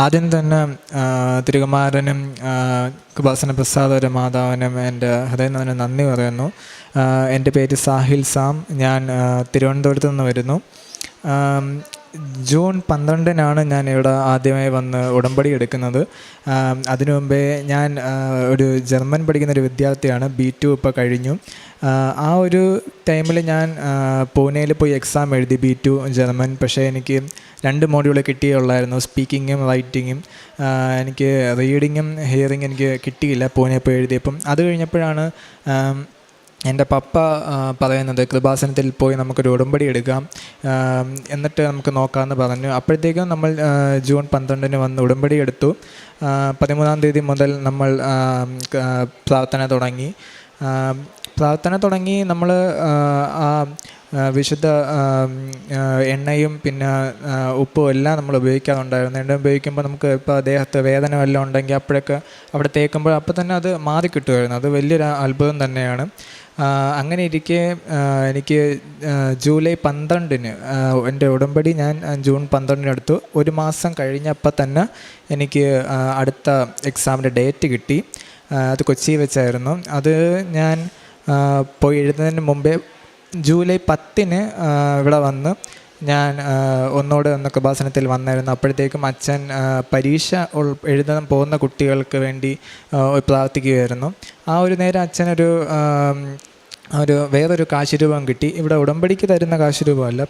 ആദ്യം തന്നെ തിരുകുമാരനും കൃപാസന പ്രസാദ മാതാവിനും എൻ്റെ ഹൃദയം തന്നെ നന്ദി പറയുന്നു. എൻ്റെ പേര് സാഹിൽ സാം. ഞാൻ തിരുവനന്തപുരത്ത് നിന്ന് വരുന്നു. ജൂൺ 12-നാണ് ഞാൻ ഇവിടെ ആദ്യമായി വന്ന് ഉടമ്പടി എടുക്കുന്നത്. അതിനു മുമ്പേ ഞാൻ ഒരു ജർമ്മൻ പഠിക്കുന്നൊരു വിദ്യാർത്ഥിയാണ്. B2 ഇപ്പോൾ കഴിഞ്ഞു. ആ ഒരു ടൈമിൽ ഞാൻ പൂനെയിൽ പോയി എക്സാം എഴുതി B2 ജർമ്മൻ. പക്ഷേ എനിക്ക് 2 മോഡ്യൂൾ കിട്ടിയുള്ളായിരുന്നു, സ്പീക്കിങ്ങും റൈറ്റിങ്ങും. എനിക്ക് റീഡിങ്ങും ഹിയറിങ്ങും എനിക്ക് കിട്ടിയില്ല പൂനെ പോയി എഴുതിയപ്പം. അത് കഴിഞ്ഞപ്പോഴാണ് എൻ്റെ പപ്പ പറയുന്നത് കൃപാസനത്തിൽ പോയി നമുക്കൊരു ഉടമ്പടി എടുക്കാം, എന്നിട്ട് നമുക്ക് നോക്കാമെന്ന് പറഞ്ഞു. അപ്പോഴത്തേക്കും നമ്മൾ ജൂൺ 12-ന് വന്ന് ഉടമ്പടി എടുത്തു. 13-ാം തീയതി മുതൽ നമ്മൾ പ്രാർത്ഥന തുടങ്ങി. നമ്മൾ വിശുദ്ധ എണ്ണയും പിന്നെ ഉപ്പും എല്ലാം നമ്മൾ ഉപയോഗിക്കാറുണ്ടായിരുന്നു. എണ്ണ ഉപയോഗിക്കുമ്പോൾ നമുക്ക് ഇപ്പോൾ ദേഹത്ത് വേദന വല്ലതും ഉണ്ടെങ്കിൽ അപ്പോഴൊക്കെ അവിടെ തേക്കുമ്പോൾ അപ്പോൾ തന്നെ അത് മാറിക്കിട്ടുമായിരുന്നു. അത് വലിയൊരു അത്ഭുതം തന്നെയാണ്. അങ്ങനെ ഇരിക്കെ എനിക്ക് ജൂലൈ 12-ന് എൻ്റെ ഉടമ്പടി ഞാൻ ജൂൺ 12-ന് എടുത്തു. 1 മാസം കഴിഞ്ഞപ്പോൾ തന്നെ എനിക്ക് അടുത്ത എക്സാമിൻ്റെ ഡേറ്റ് കിട്ടി. അത് കൊച്ചി വെച്ചായിരുന്നു. അത് ഞാൻ പോയി എഴുതുന്നതിന് മുമ്പേ ജൂലൈ 10-ന് ഇവിടെ വന്ന് ഞാൻ ഒന്നുകൂടെ കൃപാസനത്തിൽ വന്നായിരുന്നു. അപ്പോഴത്തേക്കും അച്ഛൻ പരീക്ഷ എഴുതാൻ പോകുന്ന കുട്ടികൾക്ക് വേണ്ടി പ്രാർത്ഥിക്കുകയായിരുന്നു. ആ ഒരു നേരം അച്ഛനൊരു വേറൊരു കാശുരൂപം കിട്ടി. ഇവിടെ ഉടമ്പടിക്ക് തരുന്ന കാശുരൂപമല്ല,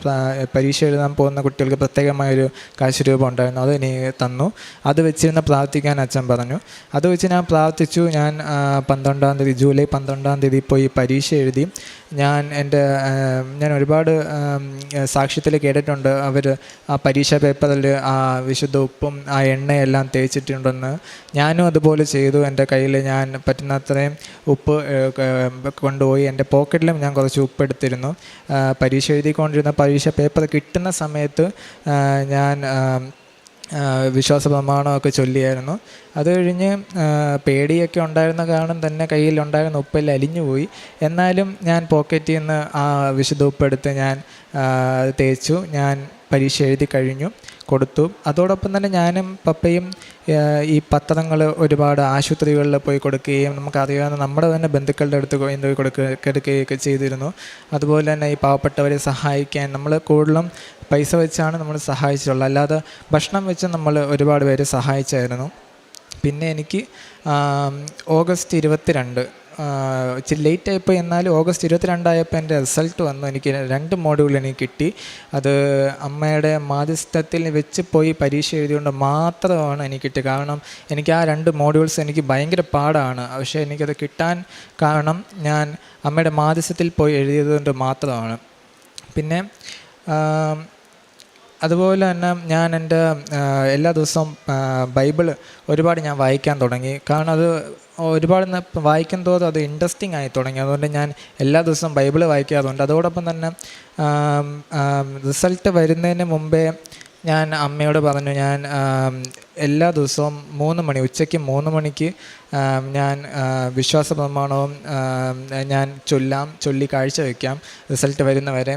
പരീക്ഷ എഴുതാൻ പോകുന്ന കുട്ടികൾക്ക് പ്രത്യേകമായൊരു കാശുരൂപം ഉണ്ടായിരുന്നു. അത് എനിക്ക് തന്നു. അത് വെച്ചിരുന്ന് പ്രാർത്ഥിക്കാൻ അച്ഛൻ പറഞ്ഞു. അത് വെച്ച് ഞാൻ പ്രാർത്ഥിച്ചു. ഞാൻ 12-ാം തീയതി ജൂലൈ 12-ാം തീയതി പോയി പരീക്ഷ എഴുതി. ഞാൻ ഒരുപാട് സാക്ഷ്യത്തിൽ കേട്ടിട്ടുണ്ട്, അവർ ആ പരീക്ഷാ പേപ്പറിൽ ആ വിശുദ്ധ ഉപ്പും ആ എണ്ണയെല്ലാം തേച്ചിട്ടുണ്ടെന്ന്. ഞാനും അതുപോലെ ചെയ്തു. എൻ്റെ കയ്യിൽ ഞാൻ പറ്റുന്നത്രയും ഉപ്പ് കൊണ്ടുപോയി. എൻ്റെ പോക്കറ്റിലും ഞാൻ കുറച്ച് ഉപ്പ് എടുത്തിരുന്നു. പരീക്ഷ എഴുതിക്കൊണ്ടിരുന്ന പരീക്ഷ പേപ്പർ കിട്ടുന്ന സമയത്ത് ഞാൻ വിശ്വാസ പ്രമാണമൊക്കെ ചൊല്ലിയായിരുന്നു. അത് കഴിഞ്ഞ് പേടിയൊക്കെ ഉണ്ടായിരുന്ന കാരണം തന്നെ കയ്യിലുണ്ടായിരുന്ന ഉപ്പെല്ലാം അലിഞ്ഞുപോയി. എന്നാലും ഞാൻ പോക്കറ്റിൽ നിന്ന് ആ വിശുദ്ധ ഉപ്പെടുത്ത് ഞാൻ തേച്ചു. ഞാൻ പരീക്ഷ എഴുതി കഴിഞ്ഞു, കൊടുത്തു. അതോടൊപ്പം തന്നെ ഞാനും പപ്പയും ഈ പത്രങ്ങൾ ഒരുപാട് ആശുപത്രികളിൽ പോയി കൊടുക്കുകയും നമുക്കറിയാവുന്ന നമ്മുടെ തന്നെ ബന്ധുക്കളുടെ അടുത്ത് പോയി കൊടുക്കുകയൊക്കെ ചെയ്തിരുന്നു. അതുപോലെ തന്നെ ഈ പാവപ്പെട്ടവരെ സഹായിക്കാൻ നമ്മൾ കൂടുതലും പൈസ വെച്ചാണ് നമ്മൾ സഹായിച്ചിട്ടുള്ളത്, അല്ലാതെ ഭക്ഷണം വെച്ച് നമ്മൾ ഒരുപാട് പേര് സഹായിച്ചായിരുന്നു. പിന്നെ എനിക്ക് ഓഗസ്റ്റ് 22 ഇച്ചിരി ലേറ്റ് ആയപ്പോൾ, എന്നാലും ഓഗസ്റ്റ് 22 ആയപ്പോൾ എൻ്റെ റിസൾട്ട് വന്നു. എനിക്ക് 2 മോഡ്യൂൾ എനിക്ക് കിട്ടി. അത് അമ്മയുടെ മാധ്യസ്ഥത്തിൽ വെച്ച് പോയി പരീക്ഷ എഴുതിയോണ്ട് മാത്രമാണ് എനിക്ക് കിട്ടിയത്. കാരണം എനിക്ക് ആ 2 മോഡ്യൂൾസ് എനിക്ക് ഭയങ്കര പാടാണ്. പക്ഷേ എനിക്കത് കിട്ടാൻ കാരണം ഞാൻ അമ്മയുടെ മാധ്യസ്ഥത്തിൽ പോയി എഴുതിയതുകൊണ്ട് മാത്രമാണ്. പിന്നെ അതുപോലെ തന്നെ ഞാൻ എൻ്റെ എല്ലാ ദിവസവും ബൈബിൾ ഒരുപാട് ഞാൻ വായിക്കാൻ തുടങ്ങി. കാരണം അത് ഒരുപാട് വായിക്കും തോറും അത് ഇൻട്രസ്റ്റിംഗ് ആയി തുടങ്ങി. അതുകൊണ്ട് ഞാൻ എല്ലാ ദിവസവും ബൈബിൾ വായിക്കാറുണ്ട്. അതോടൊപ്പം തന്നെ റിസൾട്ട് വരുന്നതിന് മുമ്പേ ഞാൻ അമ്മയോട് പറഞ്ഞു, ഞാൻ എല്ലാ ദിവസവും 3 മണി ഉച്ചയ്ക്ക് 3 മണിക്ക് ഞാൻ വിശ്വാസ പ്രമാണവും ഞാൻ ചൊല്ലി കാഴ്ച വയ്ക്കാം റിസൾട്ട് വരുന്നവരെ.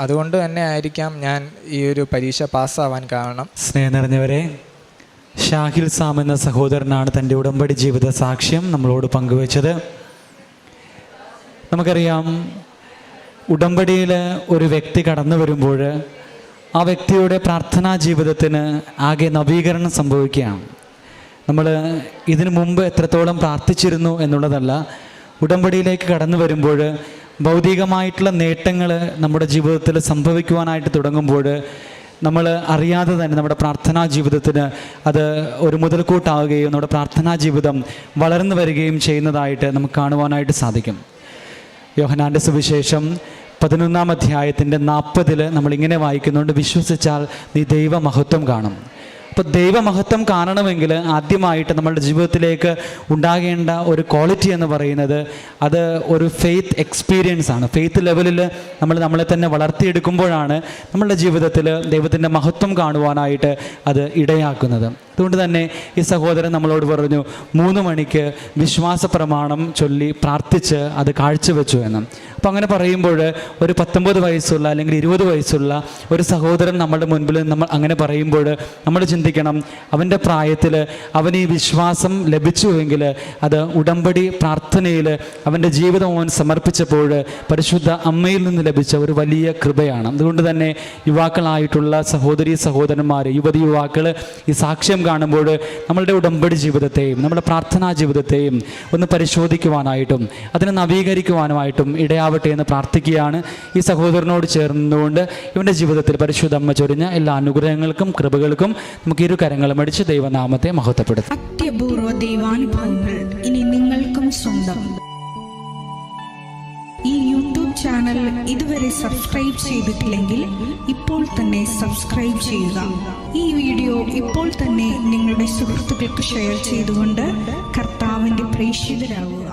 അതുകൊണ്ട് തന്നെ ആയിരിക്കാം ഞാൻ ഈ ഒരു പരീക്ഷ പാസ്സാവാൻ കാരണം. സ്നേഹം നിറഞ്ഞവരെ, ഷാഹിൽ സാം എന്ന സഹോദരനാണ് തൻ്റെ ഉടമ്പടി ജീവിത സാക്ഷ്യം നമ്മളോട് പങ്കുവച്ചത്. നമുക്കറിയാം, ഉടമ്പടിയിൽ ഒരു വ്യക്തി കടന്നു വരുമ്പോൾ ആ വ്യക്തിയുടെ പ്രാർത്ഥനാ ജീവിതത്തിന് ആകെ നവീകരണം സംഭവിക്കുകയാണ്. നമ്മൾ ഇതിനു മുമ്പ് എത്രത്തോളം പ്രാർത്ഥിച്ചിരുന്നു എന്നുള്ളതല്ല, ഉടമ്പടിയിലേക്ക് കടന്നു വരുമ്പോൾ ഭൗതികമായിട്ടുള്ള നേട്ടങ്ങൾ നമ്മുടെ ജീവിതത്തിൽ സംഭവിക്കുവാനായിട്ട് തുടങ്ങുമ്പോൾ നമ്മൾ അറിയാതെ തന്നെ നമ്മുടെ പ്രാർത്ഥനാ ജീവിതത്തിന് അത് ഒരു മുതൽക്കൂട്ടാവുകയും നമ്മുടെ പ്രാർത്ഥനാ ജീവിതം വളർന്നു വരികയും ചെയ്യുന്നതായിട്ട് നമുക്ക് കാണുവാനായിട്ട് സാധിക്കും. യോഹന്നാൻ്റെ സുവിശേഷം 11-ാം അധ്യായത്തിൻ്റെ 40 നമ്മളിങ്ങനെ വായിക്കുന്നുണ്ട്, വിശ്വസിച്ചാൽ നീ ദൈവമഹത്വം കാണും. അപ്പോൾ ദൈവമഹത്വം കാണണമെങ്കിൽ ആദ്യമായിട്ട് നമ്മളുടെ ജീവിതത്തിലേക്ക് ഉണ്ടാകേണ്ട ഒരു ക്വാളിറ്റി എന്ന് പറയുന്നത് അത് ഒരു ഫെയ്ത്ത് എക്സ്പീരിയൻസ് ആണ്. ഫെയ്ത്ത് ലെവലിൽ നമ്മളെ തന്നെ വളർത്തിയെടുക്കുമ്പോഴാണ് നമ്മളുടെ ജീവിതത്തിൽ ദൈവത്തിൻ്റെ മഹത്വം കാണുവാനായിട്ട് അത് ഇടയാക്കുന്നത്. അതുകൊണ്ട് തന്നെ ഈ സഹോദരൻ നമ്മളോട് പറഞ്ഞു 3 മണിക്ക് വിശ്വാസ പ്രമാണം ചൊല്ലി പ്രാർത്ഥിച്ച് അത് കാഴ്ചവെച്ചു എന്ന്. അപ്പോൾ അങ്ങനെ പറയുമ്പോൾ ഒരു 19 വയസ്സുള്ള അല്ലെങ്കിൽ 20 വയസ്സുള്ള ഒരു സഹോദരൻ നമ്മുടെ മുൻപിൽ നമ്മൾ അങ്ങനെ പറയുമ്പോൾ നമ്മൾ ചിന്തിക്കണം, അവൻ്റെ പ്രായത്തിൽ അവൻ ഈ വിശ്വാസം ലഭിച്ചുവെങ്കിൽ അത് ഉടമ്പടി പ്രാർത്ഥനയിൽ അവൻ്റെ ജീവിതം അവൻ സമർപ്പിച്ചപ്പോൾ പരിശുദ്ധ അമ്മയിൽ നിന്ന് ലഭിച്ച ഒരു വലിയ കൃപയാണ്. അതുകൊണ്ട് തന്നെ യുവാക്കളായിട്ടുള്ള സഹോദരീ സഹോദരന്മാർ, യുവതി യുവാക്കൾ ഈ സാക്ഷ്യം കാണുമ്പോൾ നമ്മളുടെ ഉടമ്പടി ജീവിതത്തെയും നമ്മുടെ പ്രാർത്ഥനാ ജീവിതത്തെയും ഒന്ന് പരിശോധിക്കുവാനായിട്ടും അതിനെ നവീകരിക്കുവാനുമായിട്ടും ഇടയാവട്ടെ എന്ന് പ്രാർത്ഥിക്കുകയാണ്. ഈ സഹോദരനോട് ചേർന്നുകൊണ്ട് ഇവൻ്റെ ജീവിതത്തിൽ പരിശുദ്ധ അമ്മ ചൊരിഞ്ഞ എല്ലാ അനുഗ്രഹങ്ങൾക്കും കൃപകൾക്കും നമുക്ക് ഇരു കരങ്ങളും അടിച്ച് ദൈവനാമത്തെ മഹത്വപ്പെടുത്താം. അത്യപൂർവ ദൈവാനുഭവങ്ങൾ ഇനി നിങ്ങൾക്കും സ്വന്തം. ഈ യൂട്യൂബ് ചാനൽ ഇതുവരെ സബ്സ്ക്രൈബ് ചെയ്തിട്ടില്ലെങ്കിൽ ഇപ്പോൾ തന്നെ സബ്സ്ക്രൈബ് ചെയ്യുക. ഈ വീഡിയോ ഇപ്പോൾ തന്നെ നിങ്ങളുടെ സുഹൃത്തുക്കൾക്ക് ഷെയർ ചെയ്തുകൊണ്ട് കർത്താവിൻ്റെ പ്രേക്ഷിതരാകുക.